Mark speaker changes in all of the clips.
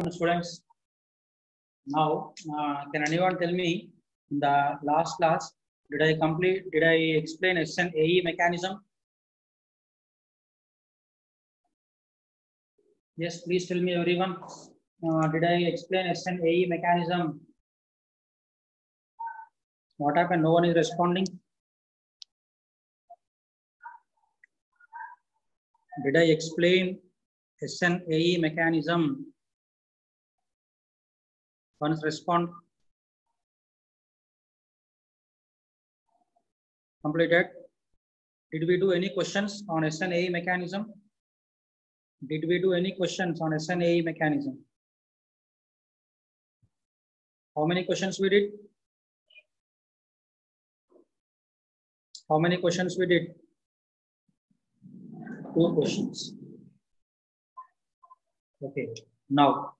Speaker 1: Students, now can anyone tell me in the last class did I explain SN AE mechanism? Yes, please tell me everyone. Did I explain SN AE mechanism? What happened? No one is responding. Did I explain SN AE mechanism? Once respond. Completed. Did we do any questions on SN AE mechanism? Did we do any questions on SN AE mechanism? How many questions we did? How many questions we did? 2 questions. Okay. Now,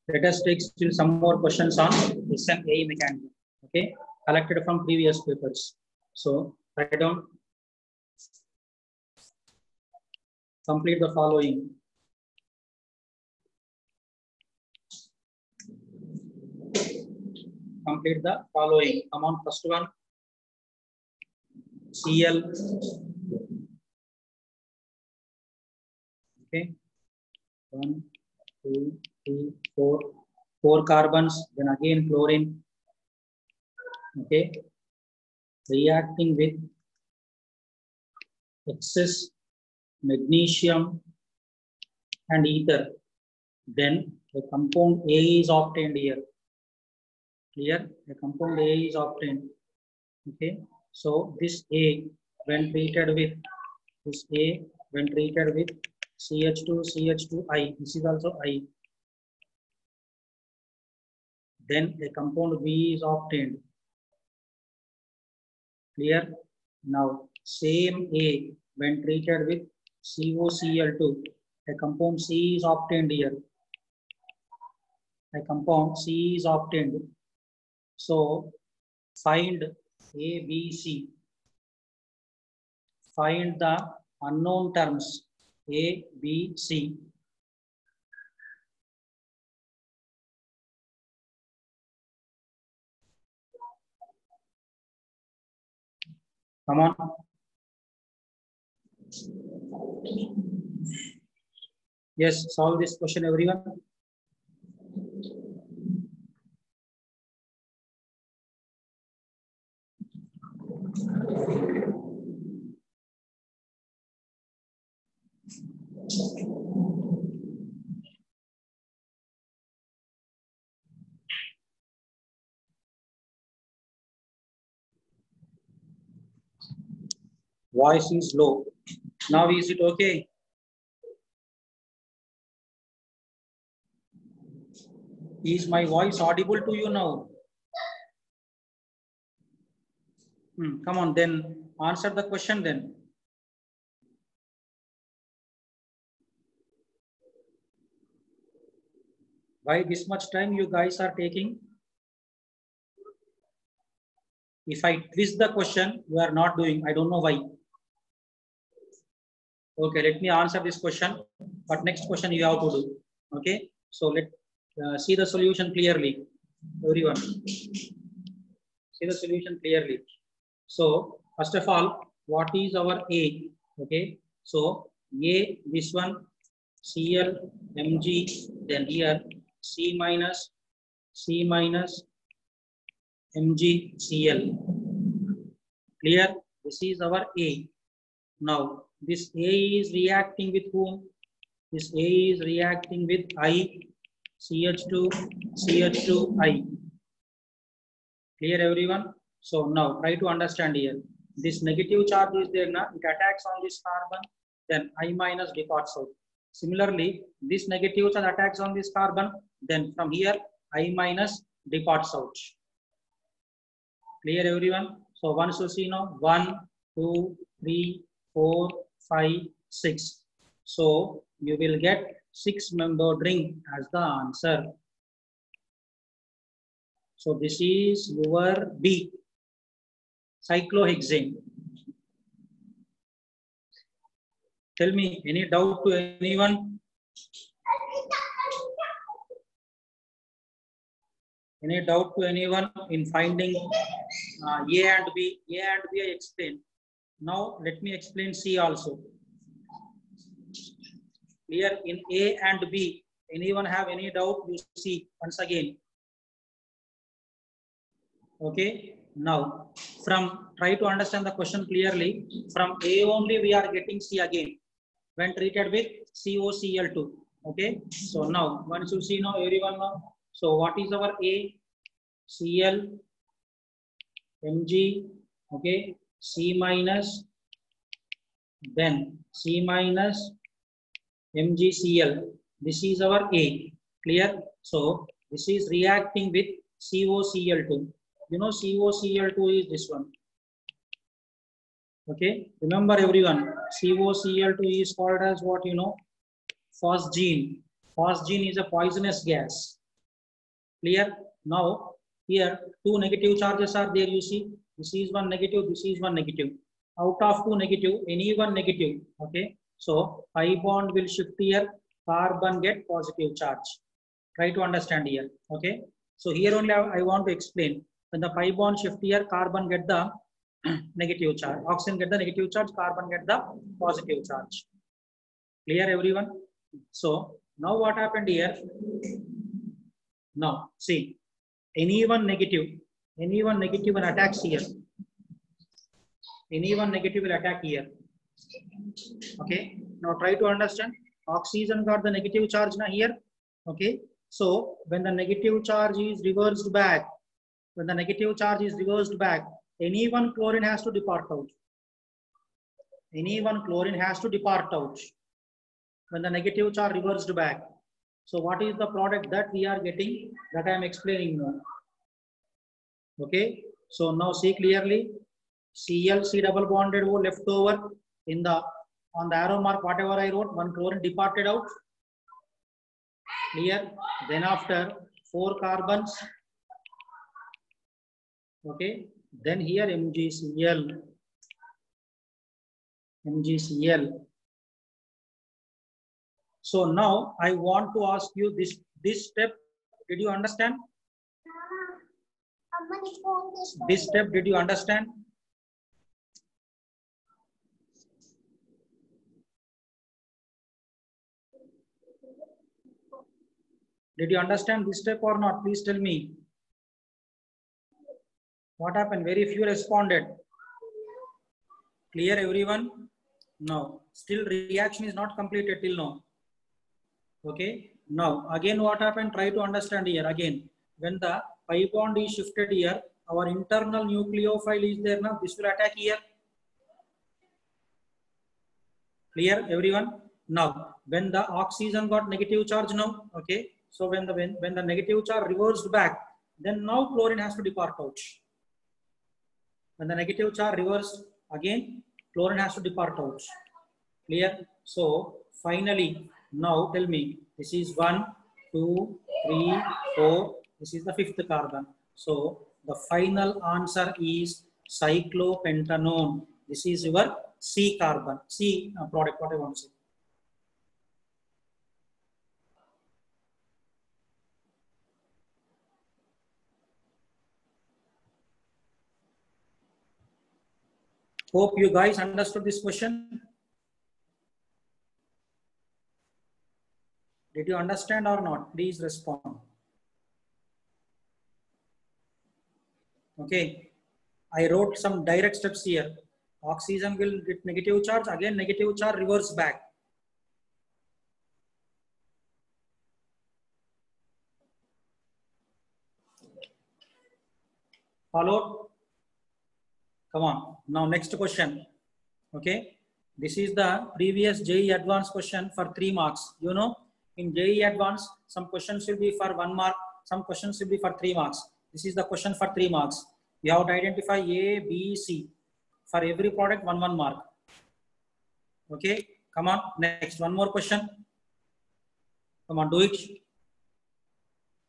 Speaker 1: let us take still some more questions on SN AE mechanism. Okay. Collected from previous papers. So, write down. Complete the following. Complete the following. Come on, first one. Cl. Okay. 1, 2, 3, 4. 4 carbons. Then again chlorine. Okay. Reacting with excess magnesium and ether. Then the compound A is obtained here. Clear? The compound A is obtained. Okay. So this A when treated with CH2, CH2I, this is also I. Then a compound B is obtained. Clear? Now same A when treated with COCl2, a compound C is obtained here. A compound C is obtained. So find A, B, C. Find the unknown terms A, B, C. Come on. Yes, solve this question, everyone. Voice is low. Now is it okay? Is my voice audible to you now? Come on, then answer the question then. Why this much time you guys are taking? If I twist the question, you are not doing. I don't know why. Okay, let me answer this question. But next question you have to do. Okay, so let see the solution clearly. Everyone, see the solution clearly. So first of all, what is our A? Okay, so A, this one, Cl, Mg, then here C minus, Mg, Cl. Clear? This is our A. Now, this A is reacting with whom? This A is reacting with I, CH2, CH2I. Clear, everyone? So now try to understand here. This negative charge is there now. It attacks on this carbon, then I minus departs out. Similarly, this negative charge attacks on this carbon, then from here I minus departs out. Clear, everyone? So once you see now 1, 2, 3, 4, 5, 6. So you will get 6-membered ring as the answer. So this is your B, cyclohexane. Tell me, any doubt to anyone? Any doubt to anyone in finding A and B? A and B I explained. Now let me explain C also. Here in A and B, anyone have any doubt? You see once again. Okay. Now try to understand the question clearly. From A only we are getting C again when treated with COCl2. Okay. So now once you see now everyone now. So what is our A? Cl, Mg, okay, C minus, then C minus, MgCl. This is our A. Clear? So this is reacting with COCl2. You know COCl2 is this one. Okay. Remember everyone, COCl2 is called as what you know? Phosgene. Phosgene is a poisonous gas. Clear? Now here two negative charges are there. You see, this is one negative, this is one negative. Out of two negative, any one negative. Okay. So pi bond will shift here, carbon get positive charge. Try to understand here. Okay. So here only I want to explain. When the pi bond shift here, carbon get the negative charge. Oxygen get the negative charge, carbon get the positive charge. Clear everyone? So now what happened here? Now see, anyone negative will attack here. Anyone negative will attack here. Okay. Now try to understand. Oxygen got the negative charge now here. Okay. So when the negative charge is reversed back, any one chlorine has to depart out. Any one chlorine has to depart out when the negative charge reversed back. So what is the product that we are getting? That I am explaining now. Okay. So now see clearly. Cl, C double bonded O left over in the on the arrow mark, whatever I wrote, one chlorine departed out. Clear? Then after 4 carbons. Okay. Then here MgCl. So now I want to ask you this step. Did you understand? This step, did you understand? Did you understand this step or not? Please tell me. What happened? Very few responded. Clear everyone? No. Still reaction is not completed till now. Okay. Now again what happened? Try to understand here again. When the pi bond is shifted here, our internal nucleophile is there now. This will attack here. Clear everyone? Now when the oxygen got negative charge now, okay. So when the negative charge reversed back, then now chlorine has to depart out. When the negative charge reversed again, chlorine has to depart out. Clear? So finally, now tell me, this is 1, 2, 3, 4. This is the 5th carbon. So the final answer is cyclopentanone. This is your C carbon, C product, what I want to say. Hope you guys understood this question. Did you understand or not? Please respond. Okay. I wrote some direct steps here. Oxygen will get negative charge, again negative charge reverse back. Followed? Come on. Now next question. Okay. This is the previous JEE Advanced question for 3 marks. You know, in JEE Advanced, some questions will be for 1 mark, some questions will be for 3 marks. This is the question for 3 marks. You have to identify A, B, C. For every product, 1 mark. Okay. Come on. Next, one more question. Come on, do it.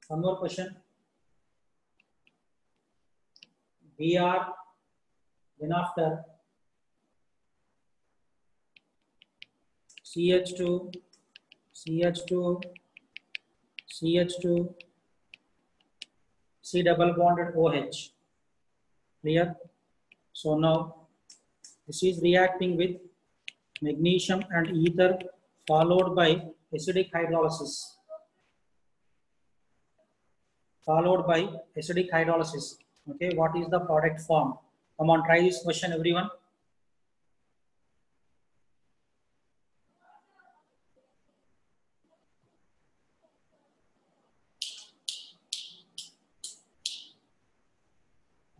Speaker 1: One more question. Br, then after CH2, CH2, CH2, C double bonded OH. Clear? So now this is reacting with magnesium and ether followed by acidic hydrolysis. Okay, what is the product form? Come on, try this question, everyone.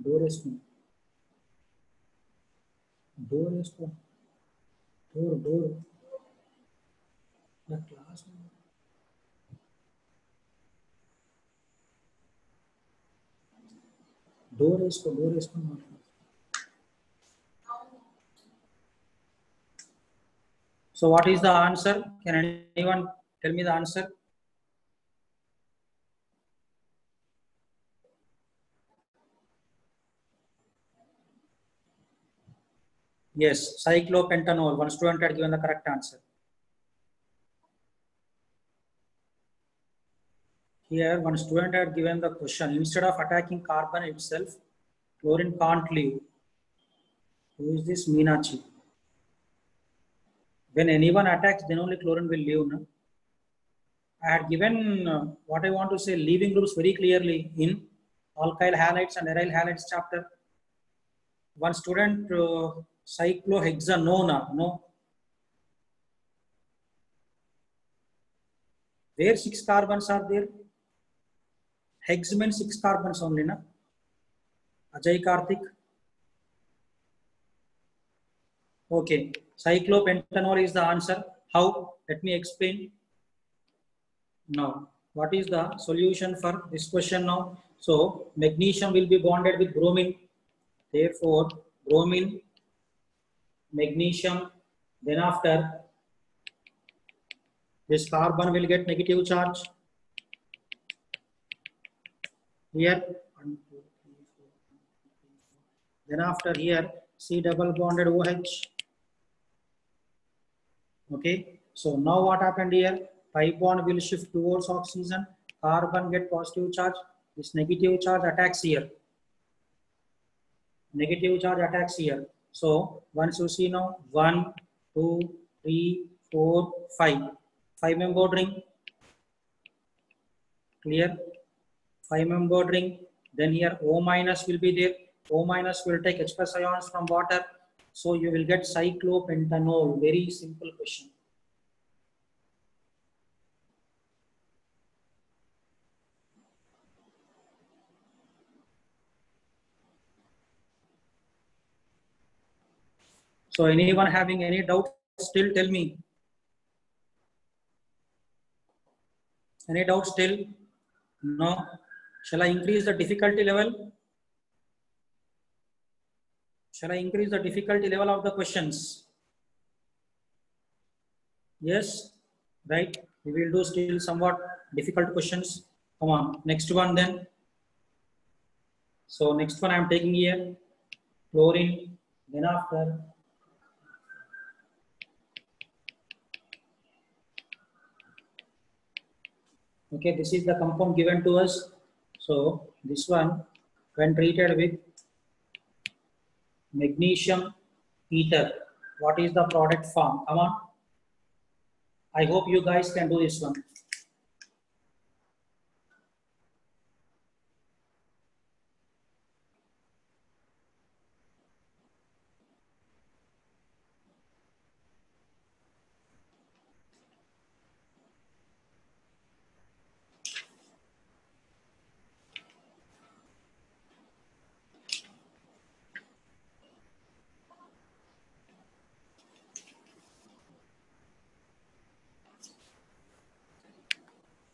Speaker 1: Door. The class. Door. So what is the answer? Can anyone tell me the answer? Yes, cyclopentanol. One student had given the correct answer. Here, one student had given the question. Instead of attacking carbon itself, chlorine can't leave. Who is this Meenachi? When anyone attacks, then only chlorine will leave. No? I had given what I want to say, leaving groups very clearly in alkyl halides and aryl halides chapter. One student cyclohexanone, no. Where 6 carbons are there? Hex means 6 carbons only, na? Ajay Karthik. Okay, cyclopentanol is the answer. How? Let me explain. Now, what is the solution for this question now? So, magnesium will be bonded with bromine. Therefore, bromine, magnesium, then after this carbon will get negative charge. Here, 1, 2, 3, 4. Then after here, C double bonded OH. Okay, so now what happened here? Pi bond will shift towards oxygen, carbon get positive charge, this negative charge attacks here. Negative charge attacks here. So once you see now 1, 2, 3, 4, 5. 5-membered ring. Clear? 5-membered ring. Then here O minus will be there. O minus will take H plus ions from water. So you will get cyclopentanol. Very simple question. So anyone having any doubt, still tell me. Any doubt still? No. Shall I increase the difficulty level? Shall I increase the difficulty level of the questions? Yes, right. We will do still somewhat difficult questions. Come on, next one then. So next one I am taking here, chlorine, then after. Okay, this is the compound given to us. So this one, when treated with magnesium ether, what is the product form? Come on. I hope you guys can do this one.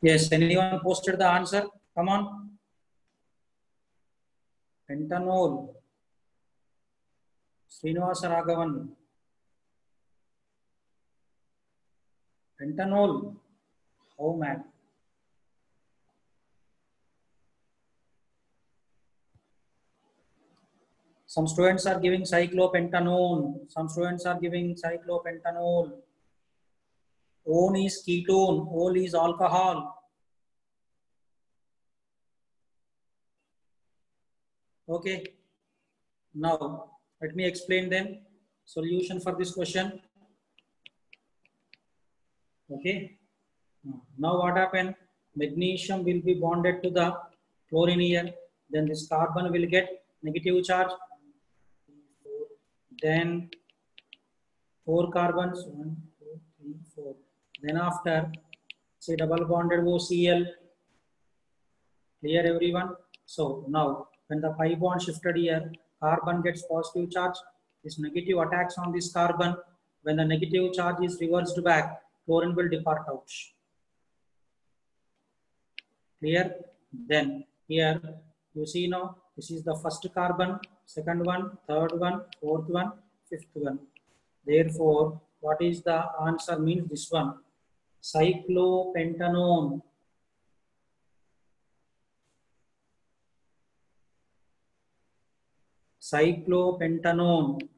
Speaker 1: Yes, anyone posted the answer? Come on. Pentanol. Srinivasa Raghavan. Pentanol. Oh man. Some students are giving cyclopentanone. Some students are giving cyclopentanol. One is ketone. Ol is alcohol. Okay. Now let me explain then solution for this question. Okay. Now what happened? Magnesium will be bonded to the chlorine here. Then this carbon will get negative charge. Then 4 carbons. 1, 2, 3, 4. Then after, say double bonded OCl. Clear everyone? So now when the pi bond shifted here, carbon gets positive charge. This negative attacks on this carbon. When the negative charge is reversed back, chlorine will depart out. Clear? Then here you see now this is the first carbon, second one, third one, fourth one, fifth one. Therefore, what is the answer means this one? Cyclopentanone. Cyclopentanone.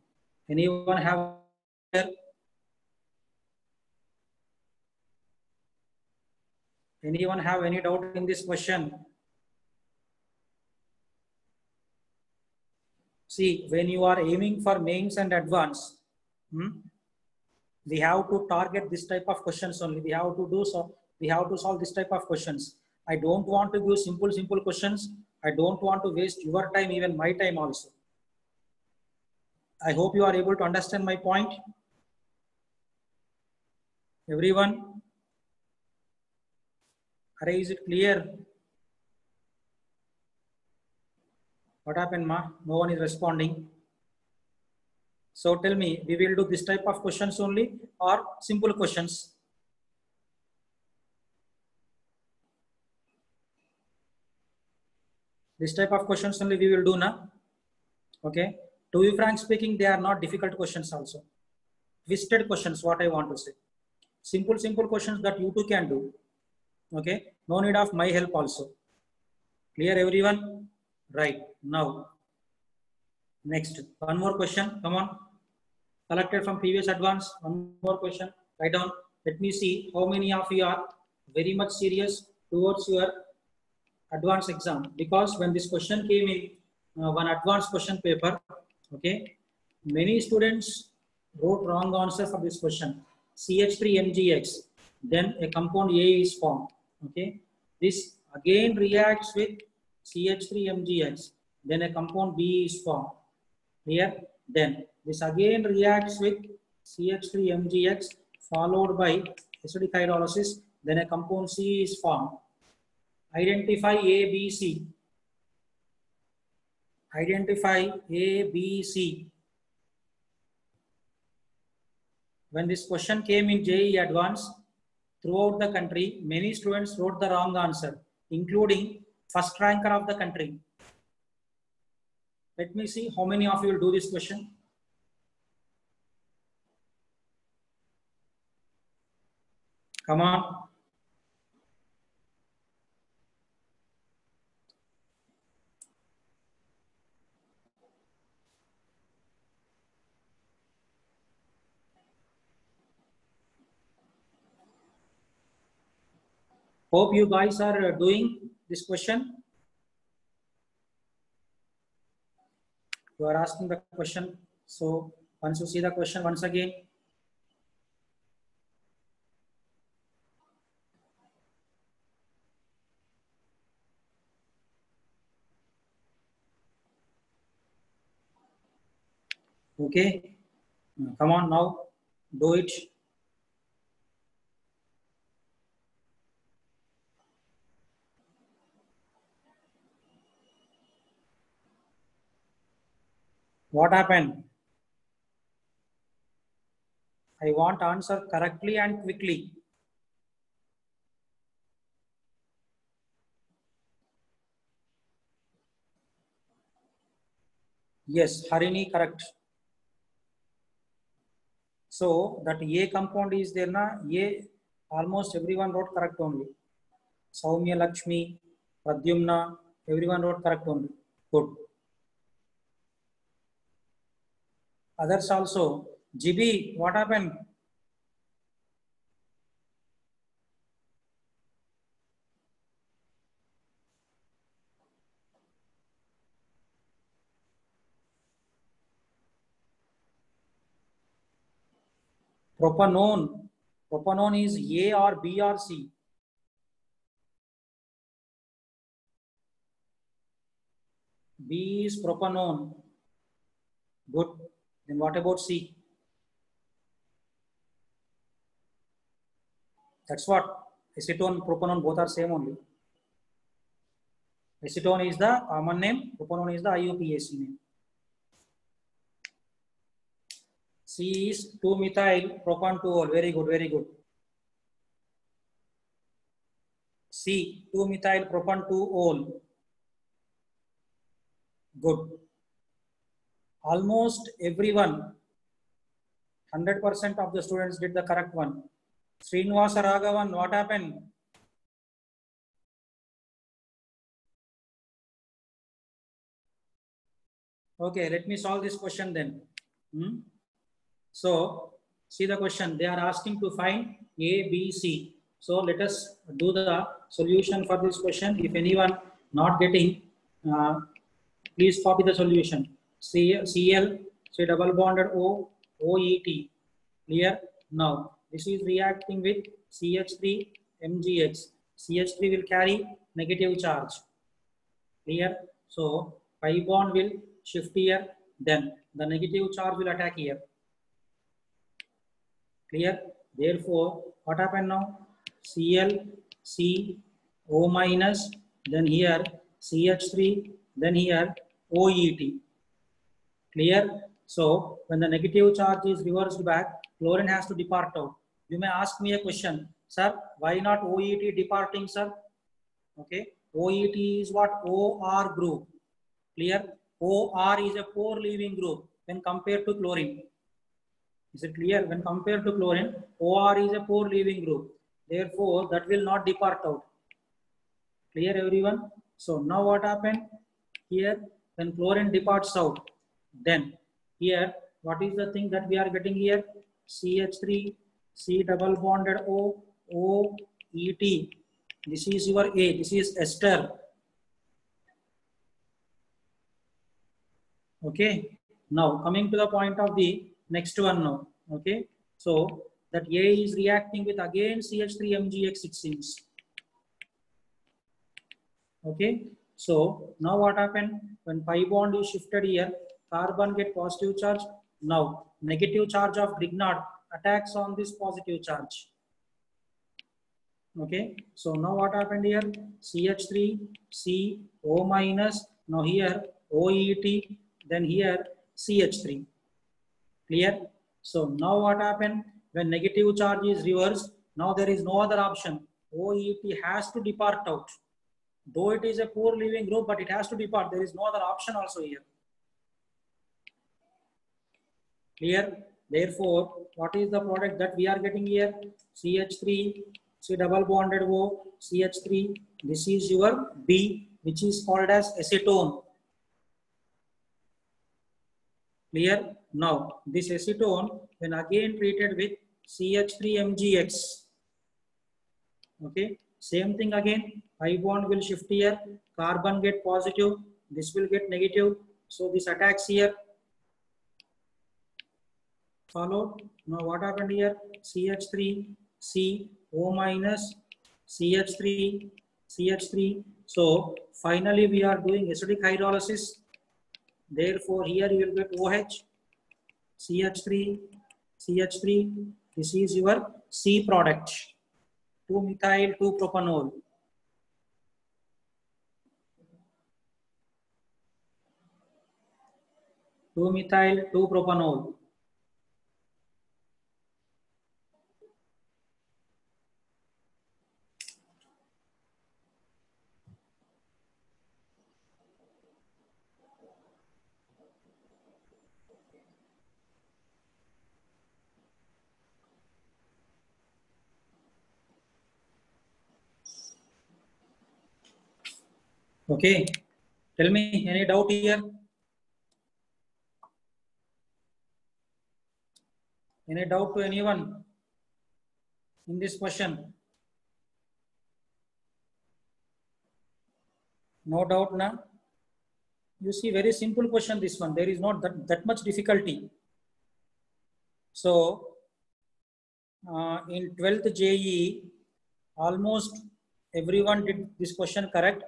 Speaker 1: Anyone have here? Anyone have any doubt in this question? See, when you are aiming for mains and advance, we have to target this type of questions only. We have to do so. We have to solve this type of questions. I don't want to give simple questions. I don't want to waste your time, even my time also. I hope you are able to understand my point. Everyone, is it clear? What happened, ma? No one is responding. So tell me, we will do this type of questions only or simple questions? This type of questions only we will do now. Okay. To be frank speaking, they are not difficult questions also. Twisted questions, what I want to say. Simple questions that you too can do. Okay. No need of my help also. Clear everyone? Right. Now, next, one more question. Come on. Collected from previous advance. One more question. Write down. Let me see how many of you are very much serious towards your advanced exam. Because when this question came in one advanced question paper, okay, many students wrote wrong answer for this question. CH3MgX, then a compound A is formed. Okay, this again reacts with CH3MgX, then a compound B is formed. Here, then this again reacts with CH3MgX followed by acidic hydrolysis, then a compound C is formed. Identify A, B, C. Identify A, B, C. When this question came in JEE Advanced, throughout the country, many students wrote the wrong answer, including first ranker of the country. Let me see how many of you will do this question. Come on. Hope you guys are doing this question. You are asking the question. So once you see the question once again. Okay. Come on now. Do it. What happened? I want answer correctly and quickly. Yes, Harini, correct. So that A compound is there na, A almost everyone wrote correct only. Saumya Lakshmi, Pradyumna, everyone wrote correct only. Good. Others also. GB, what happened? Propanone. Propanone is A or B or C? B is propanone. Good. Then what about C? That's what. Acetone, propanone, both are same only. Acetone is the common name, propanone is the IUPAC name. C is 2-methyl propan-2-ol. Very good, very good. C, 2-methyl propan-2-ol. Good. Almost everyone, 100% of the students did the correct one. Srinivasa Raghavan, what happened? Okay, let me solve this question then. So, see the question. They are asking to find A, B, C. So, let us do the solution for this question. If anyone not getting, please copy the solution. Cl, say double bonded O, OET. Clear? Now, this is reacting with CH3, MgX. CH3 will carry negative charge. Clear? So, pi bond will shift here. Then, the negative charge will attack here. Clear? Therefore, what happened now? Cl, C, O minus, then here CH3, then here OET. Clear? So, when the negative charge is reversed back, chlorine has to depart out. You may ask me a question, sir, why not OET departing, sir? Okay, OET is what? OR group. Clear? OR is a poor leaving group when compared to chlorine. Is it clear? When compared to chlorine, OR is a poor leaving group. Therefore, that will not depart out. Clear, everyone? So, now what happened? Here, when chlorine departs out, then here, what is the thing that we are getting here? CH3, C double bonded O, O, ET. This is your A. This is ester. Okay. Now, coming to the point of the next one now. Okay. So, that A is reacting with again CH3MgX, it seems. Okay. So, now what happened? When pi bond is shifted here, carbon get positive charge. Now, negative charge of Grignard attacks on this positive charge. Okay. So, now what happened here? CH3, C, O minus. Now, here OET, then here CH3. Clear? So, now what happened? When negative charge is reversed, now there is no other option. OET has to depart out. Though it is a poor leaving group, but it has to depart. There is no other option also here. Clear? Therefore, what is the product that we are getting here? CH3, C double bonded O, CH3. This is your B, which is called as acetone. Clear? Now, this acetone, when again treated with CH3MgX, okay, same thing again, pi bond will shift here, carbon get positive, this will get negative, so this attacks here. Follow? Now, what happened here? CH3, C, O minus, CH3, CH3. So, finally, we are doing acidic hydrolysis. Therefore, here you will get OH, CH3, CH3. This is your C product, 2-methyl 2-propanol. Methyl 2-propanol. Okay, tell me, any doubt here? Any doubt to anyone in this question? No doubt, na? You see, very simple question, this one. There is not that much difficulty. So, in 12th JE, almost everyone did this question correct.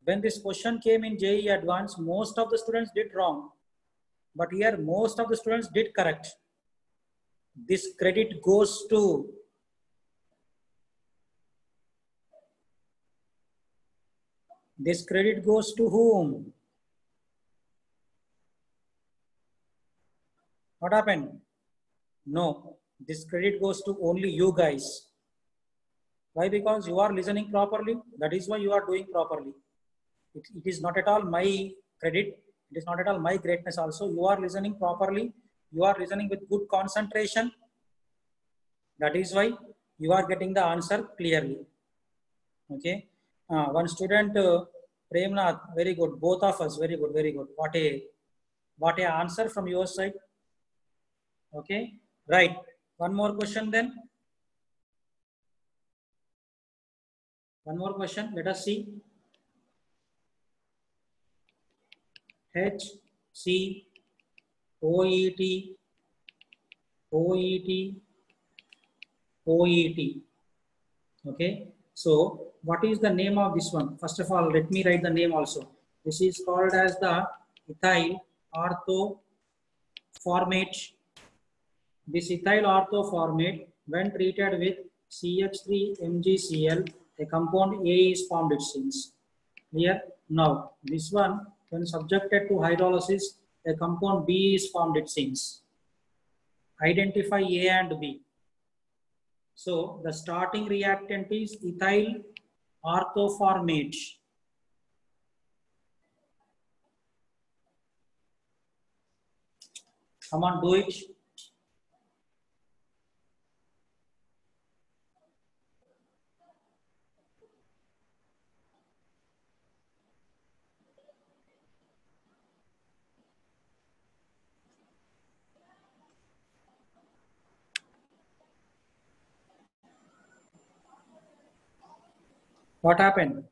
Speaker 1: When this question came in JE Advanced, most of the students did wrong, but here most of the students did correct. This credit goes to whom? What happened? No, this credit goes to only you guys. Why? Because you are listening properly. That is why you are doing properly. It is not at all my credit. It is not at all my greatness also. You are listening properly. You are listening with good concentration. That is why you are getting the answer clearly. Okay. One student, Premnath, very good. Both of us, very good, very good. What a answer from your side. Okay. Right. One more question then. One more question. Let us see. H, C, OET, OET, OET. Okay. So what is the name of this one? First of all, let me write the name also. This is called as the ethyl orthoformate. This ethyl orthoformate, when treated with CH3MgCl, a compound A is formed, it seems. Clear? Now, this one, when subjected to hydrolysis, a compound B is formed, it seems. Identify A and B. So, the starting reactant is ethyl orthoformate. Come on, do it. What happened?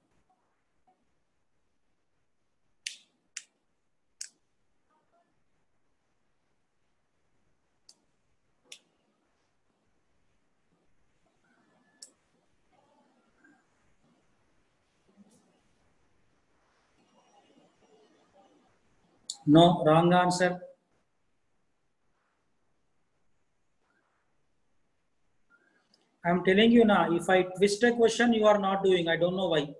Speaker 1: No, wrong answer. I'm telling you now, if I twist a question, you are not doing. I don't know why.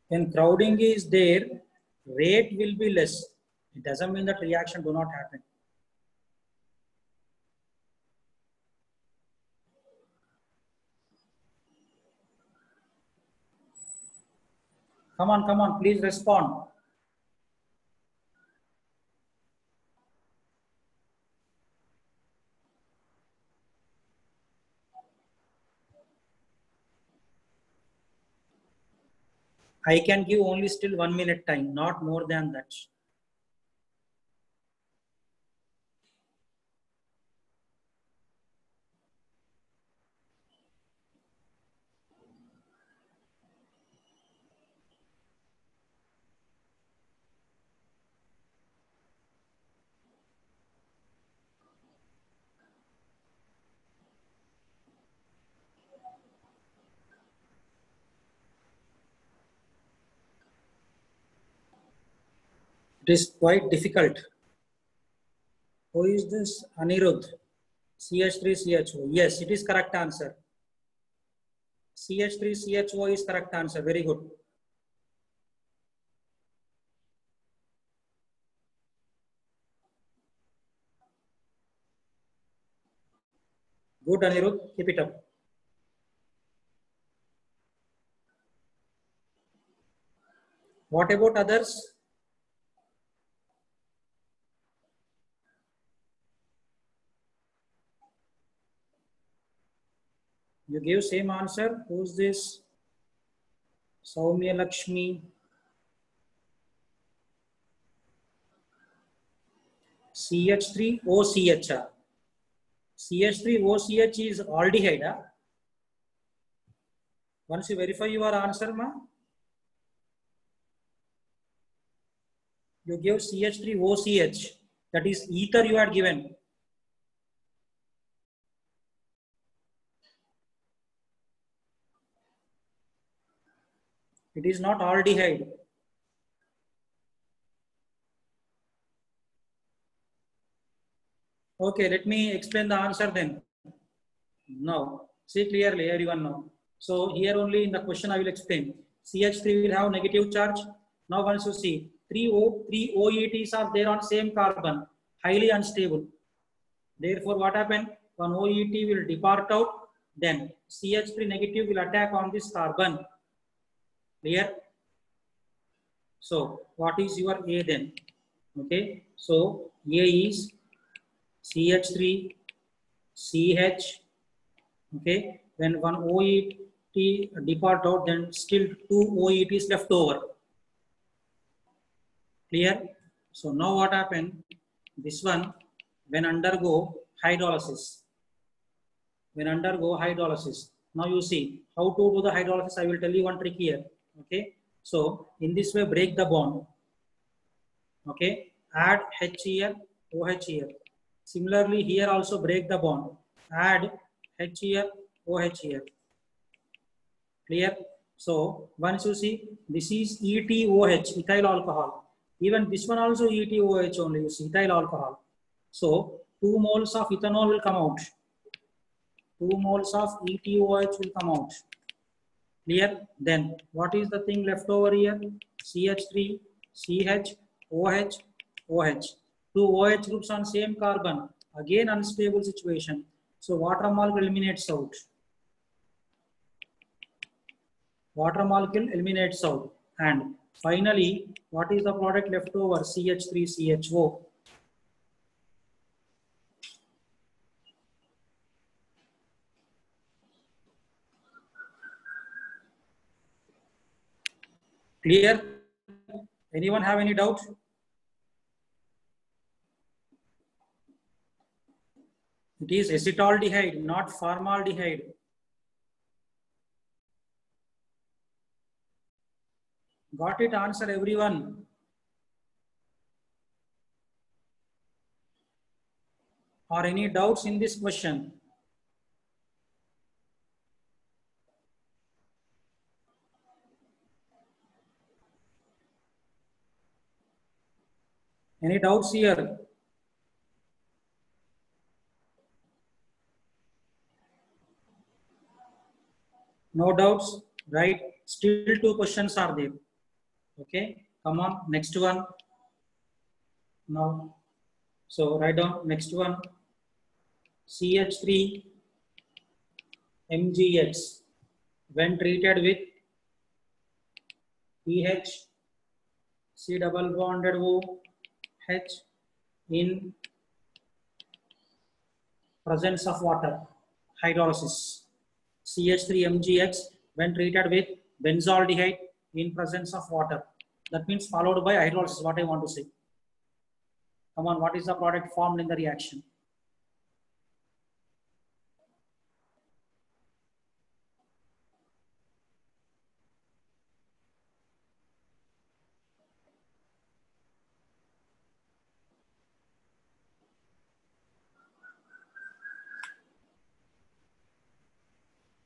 Speaker 1: When crowding is there, rate will be less. It doesn't mean that reaction do not happen. Come on, please respond. I can give only still 1 minute time, not more than that. It is quite difficult. Who is this? Anirudh. CH3CHO. Yes, it is correct answer. CH3CHO is correct answer. Very good. Good, Anirudh. Keep it up. What about others? You give same answer. Who's this? Soumya Lakshmi. CH3OCH. CH3OCH is aldehyde. Once you verify your answer, ma, you give CH3OCH. That is ether you had given. It is not aldehyde. Okay, let me explain the answer then. Now, see clearly, everyone now. So here only in the question I will explain. CH3 will have negative charge. Now once you see, three OETs are there on same carbon, highly unstable. Therefore, what happened? One OET will depart out, then CH3 negative will attack on this carbon. Clear? So, what is your A then? Okay, so A is CH3, CH. Okay, when one OET depart out, then still two OETs left over. Clear? So now what happened? This one, when undergo hydrolysis. When undergo hydrolysis. Now you see how to do the hydrolysis. I will tell you one trick here. Okay. So in this way, break the bond. Okay. Add H here, OH here. Similarly, here also break the bond. Add H here, OH here. Clear? So once you see, this is ETOH, ethyl alcohol. Even this one also ETOH only, you see, ethyl alcohol. So 2 moles of ethanol will come out. 2 moles of ETOH will come out. Clear? Then what is the thing left over here? CH3, CH, OH, OH. 2 OH groups on same carbon. Again unstable situation. So water molecule eliminates out. Water molecule eliminates out. And finally, what is the product left over? CH3CHO. Clear? Anyone have any doubt? It is acetaldehyde, not formaldehyde. Got it? Answer everyone. Or any doubts in this question? Any doubts here? No doubts, right? Still 2 questions are there. Okay, come on, next one. Now, so write down next one. CH3 MgX when treated with PH, C double bonded O, H in presence of water, hydrolysis. CH3MgX when treated with benzaldehyde in presence of water. That means followed by hydrolysis, what I want to say. Come on, what is the product formed in the reaction?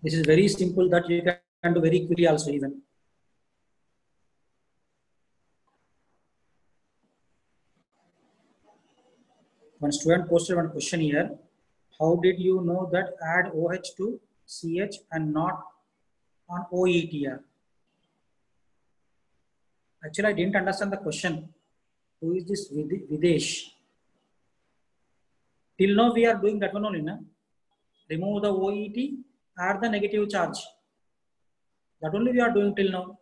Speaker 1: This is very simple that you can do very quickly also even. One student posted one question here. How did you know that add OH to CH and not on OETR? Actually, I didn't understand the question. Who is this Videsh? Till now we are doing that one only, na? Remove the OET, add the negative charge. That only we are doing till now.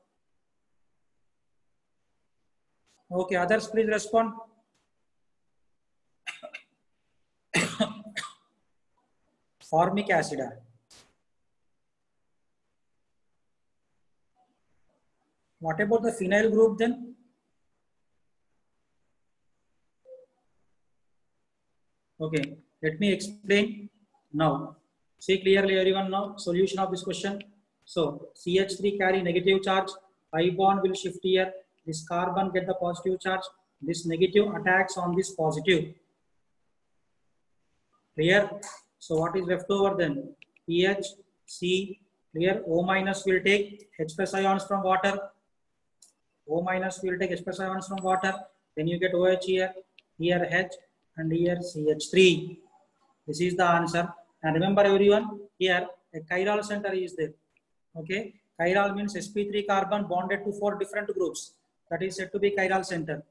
Speaker 1: Okay, others please respond. Formic acid. What about the phenyl group then? Okay, let me explain now. See clearly everyone now, solution of this question. So CH3 carry negative charge, pi bond will shift here, this carbon get the positive charge, this negative attacks on this positive. Clear? So what is left over then? PH, C, clear? O minus will take H plus ions from water. O minus will take H plus ions from water. Then you get OH here, here H, and here CH3. This is the answer. And remember everyone, here a chiral center is there. Okay, chiral means sp3 carbon bonded to 4 different groups. That is said to be chiral center.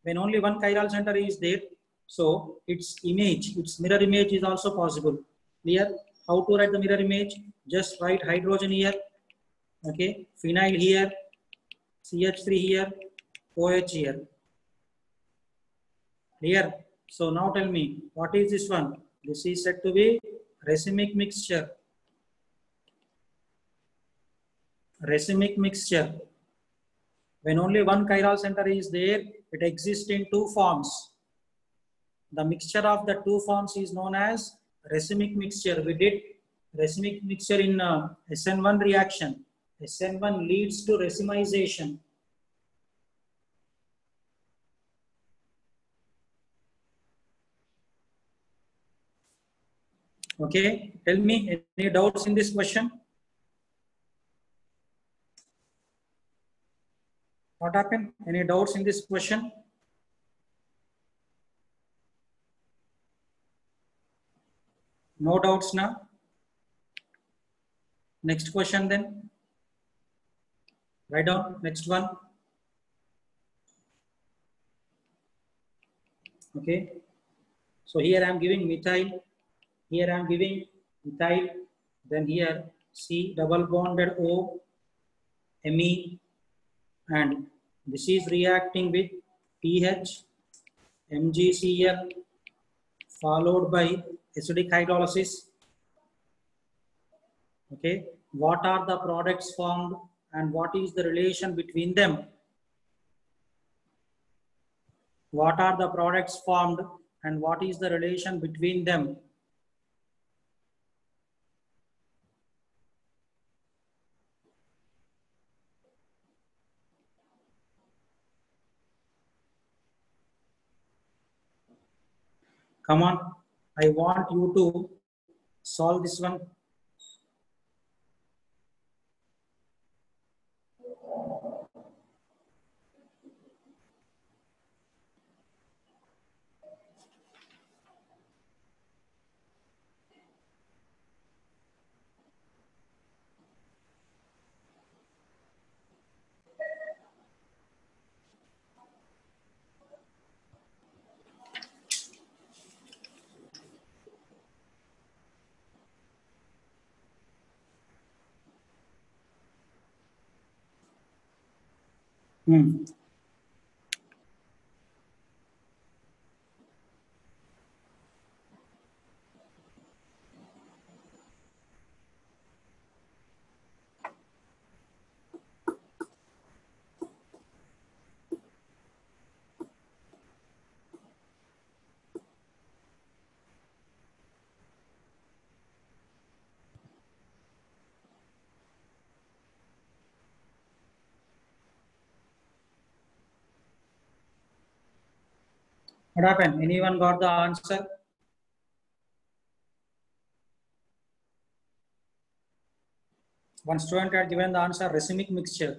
Speaker 1: When only one chiral center is there, so its image, its mirror image is also possible. Clear? How to write the mirror image? Just write hydrogen here. Okay, phenyl here, CH3 here, OH here. Clear? So now tell me, what is this one? This is said to be racemic mixture. Racemic mixture. When only one chiral center is there, it exists in 2 forms. The mixture of the 2 forms is known as racemic mixture. We did racemic mixture in SN1 reaction. SN1 leads to racemization. Okay, tell me any doubts in this question? What happened? Any doubts in this question? No doubts now. Next question then. Write down next one. Okay. So here I am giving methyl. Here I am giving methyl. Then here C double bonded O, Me, and this is reacting with pH, MgCl, followed by acidic hydrolysis. Okay, what are the products formed and what is the relation between them? What are the products formed and what is the relation between them? Come on, I want you to solve this one. What happened? Anyone got the answer? One student had given the answer racemic mixture.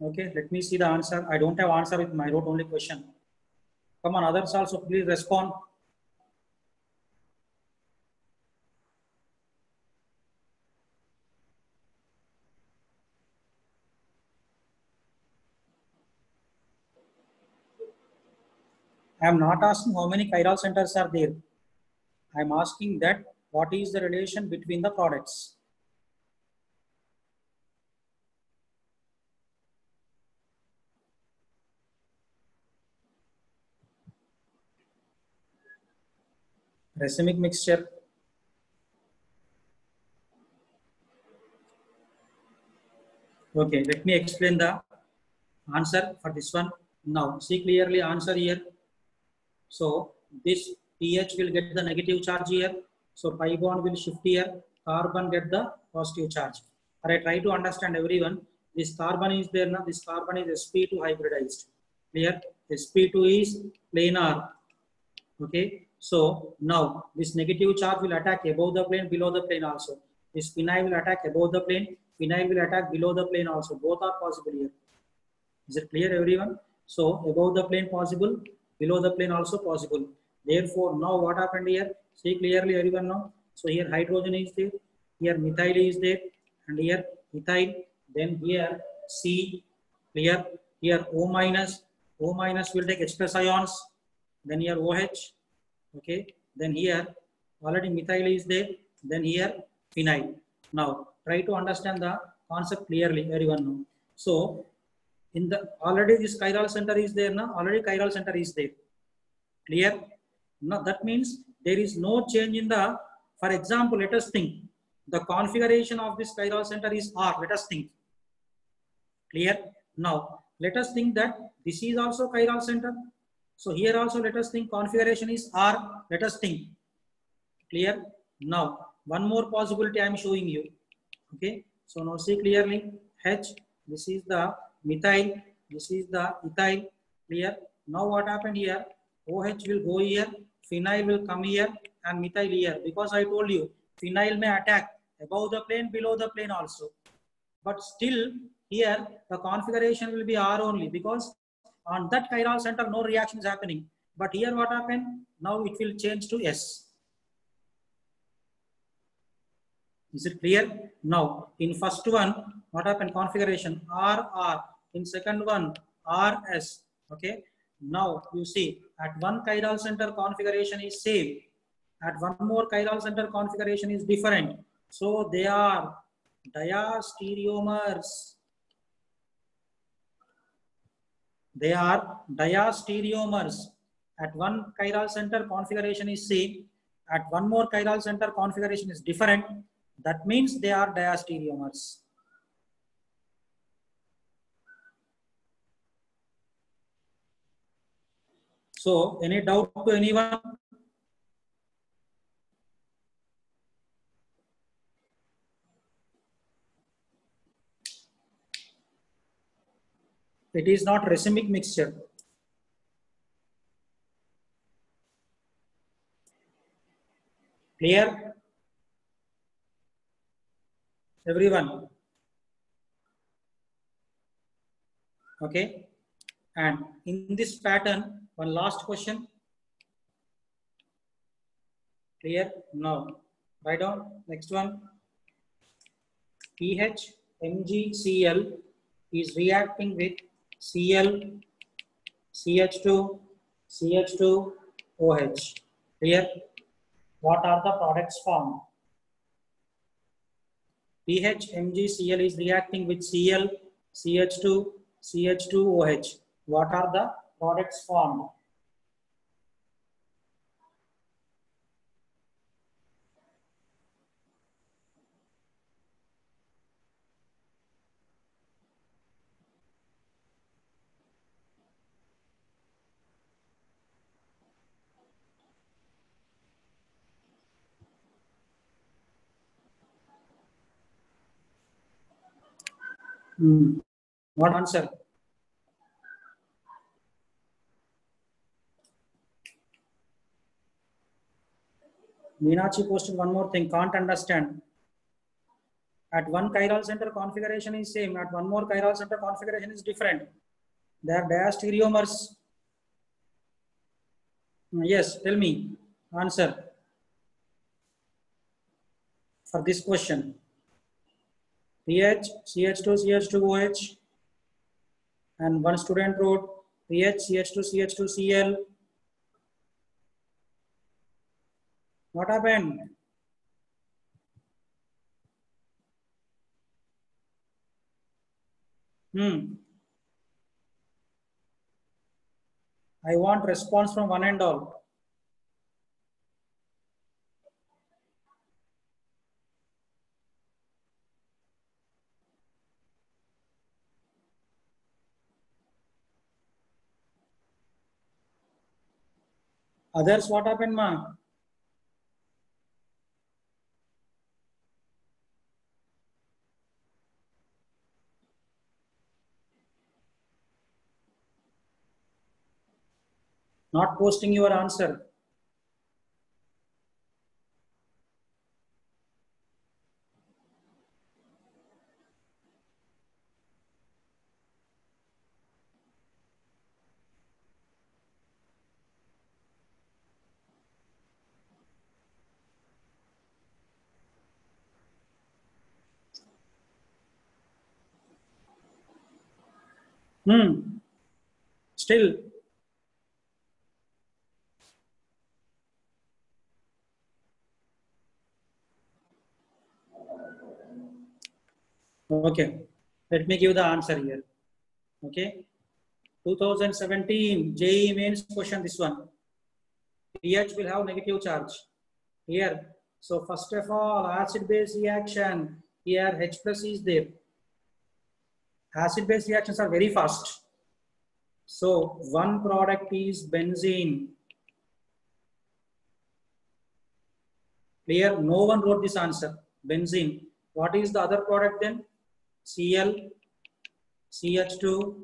Speaker 1: Okay, let me see the answer. I don't have answer with my wrote only question. Come on, others also please respond. I am not asking how many chiral centers are there. I am asking that what is the relation between the products. Racemic mixture. Okay, let me explain the answer for this one. Now, see clearly answer here. So, this pH will get the negative charge here. So, pi bond will shift here. carbon get the positive charge. Alright, try to understand everyone. This carbon is there now. This carbon is sp2 hybridized. Clear? sp2 is planar. Okay. So now this negative charge will attack above the plane, below the plane also. This phenyl will attack above the plane. Phenyl will attack below the plane also. Both are possible here. Is it clear, everyone? So above the plane possible, below the plane also possible. Therefore, now what happened here? See clearly, everyone now. So here hydrogen is there, here methyl is there, and here ethyl. Then here C, clear. Here O minus will take H plus ions. Then here OH, okay. Then here already methyl is there. Then here phenyl. Now try to understand the concept clearly, everyone now. So in the already this chiral center is there now. Already chiral center is there. Clear? Now that means there is no change in the. For example, let us think the configuration of this chiral center is R. Let us think. Clear? Now let us think that this is also chiral center. So here also let us think configuration is R. Let us think. Clear? Now one more possibility I am showing you. Okay. So now see clearly H. This is the methyl. This is the ethyl. Clear? Now what happened here? OH will go here. Phenyl will come here and methyl here. Because I told you phenyl may attack above the plane, below the plane also. But still here the configuration will be R only, because on that chiral center no reaction is happening. But here what happened? Now it will change to S. Is it clear? Now in first one what happened? Configuration RR. In second one RS. Okay. Now you see at one chiral center configuration is same. At one more chiral center configuration is different. So they are diastereomers. They are diastereomers. At one chiral center configuration is same. At one more chiral center configuration is different. That means they are diastereomers. So any doubt to anyone? It is not racemic mixture. Clear? Everyone? Okay. And in this pattern, one last question. Clear? Now, write down. Next one. pH MgCl is reacting with Cl, CH2, CH2, OH. Clear? What are the products formed? pH MgCl is reacting with Cl, CH2, CH2OH. What are the products formed? What answer? Meenakshi posted one more thing. Can't understand. At one chiral center configuration is same. At one more chiral center configuration is different. They are diastereomers. Yes, tell me. Answer for this question. pH, CH2, CH2OH. And one student wrote pH, CH2, CH2, Cl. What happened? I want response from one and all. Others, what happened, ma? Not posting your answer. Still. Okay. Let me give the answer here. Okay. 2017 JEE mains question, this one. pH will have negative charge here. So first of all, acid-base reaction, here H plus is there. Acid-base reactions are very fast. So one product is benzene. Clear? No one wrote this answer. Benzene. What is the other product then? Cl, CH2,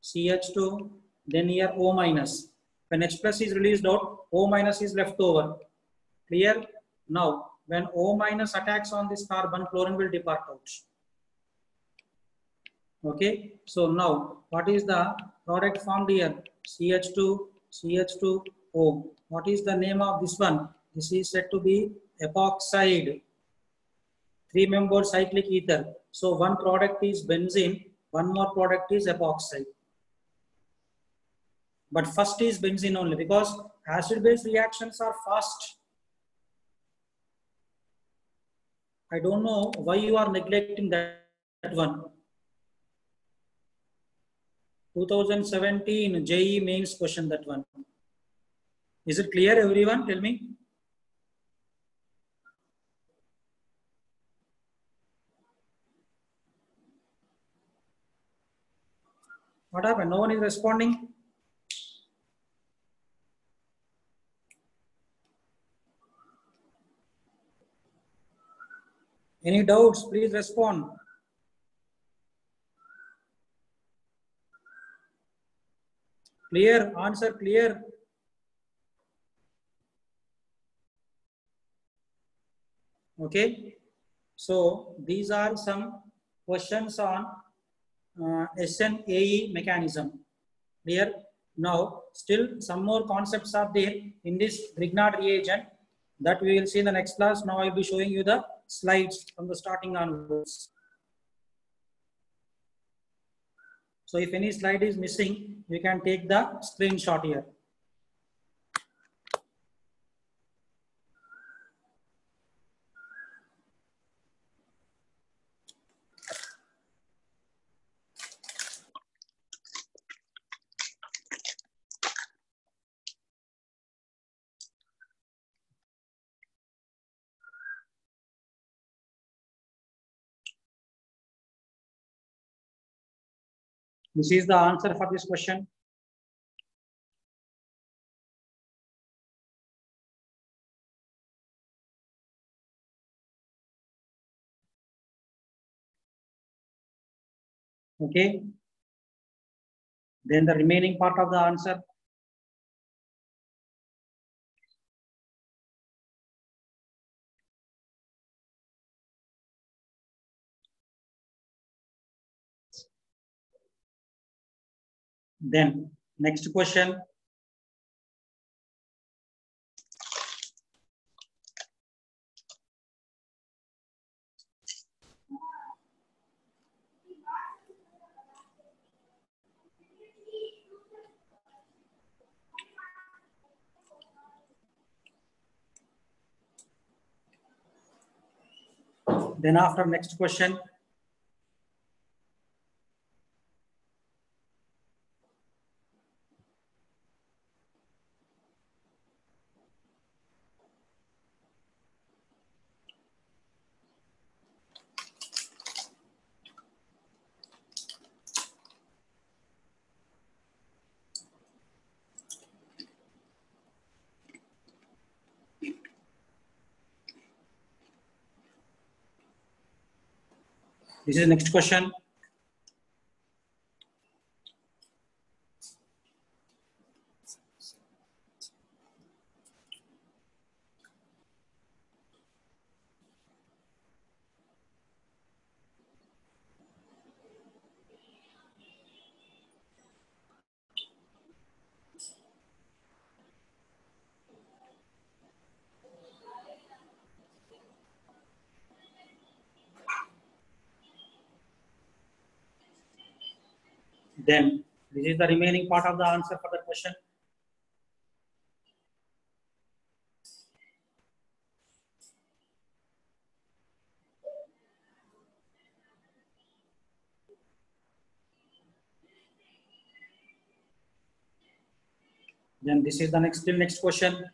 Speaker 1: CH2, then here O minus. When H plus is released out, O minus is left over. Clear? Now, when O minus attacks on this carbon, chlorine will depart out. Okay, so now what is the product formed here? CH2, CH2O. What is the name of this one? This is said to be epoxide. 3-membered cyclic ether. So one product is benzene, one more product is epoxide. But first is benzene only because acid-base reactions are fast. I don't know why you are neglecting that one. 2017 JEE mains question, that one. Is it clear, everyone? Tell me. What happened? No one is responding. Any doubts? Please respond. Clear? Answer clear? Okay. So these are some questions on SNAE mechanism. Clear? Now, still some more concepts are there in this Grignard reagent that we will see in the next class. Now I will be showing you the slides from the starting onwards. So if any slide is missing, you can take the screenshot here. This is the answer for this question. Okay. Then the remaining part of the answer. Then next question. Then after next question. This is the next question. Then this is the remaining part of the answer for the question. Then this is the next question.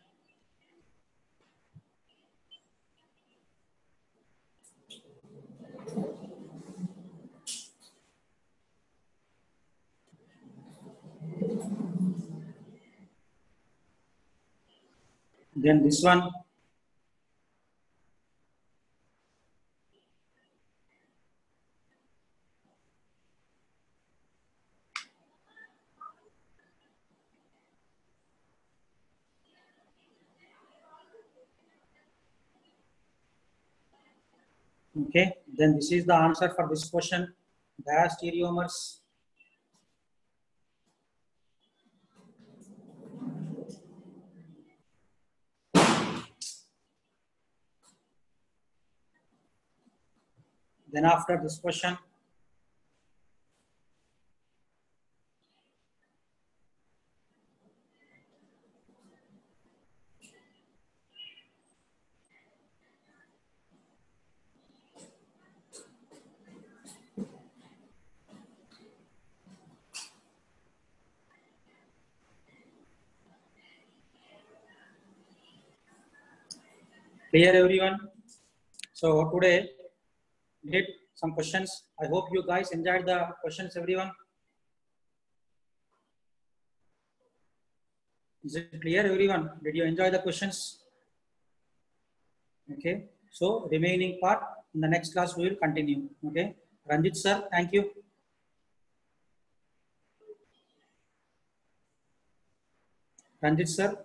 Speaker 1: Then this one. Okay, then this is the answer for this question. Diastereomers. Then after this question, clear everyone? So today did some questions. I hope you guys enjoyed the questions, everyone. Is it clear, everyone? Did you enjoy the questions? Okay. So remaining part in the next class we will continue. Okay. Ranjit sir, thank you. Ranjit sir.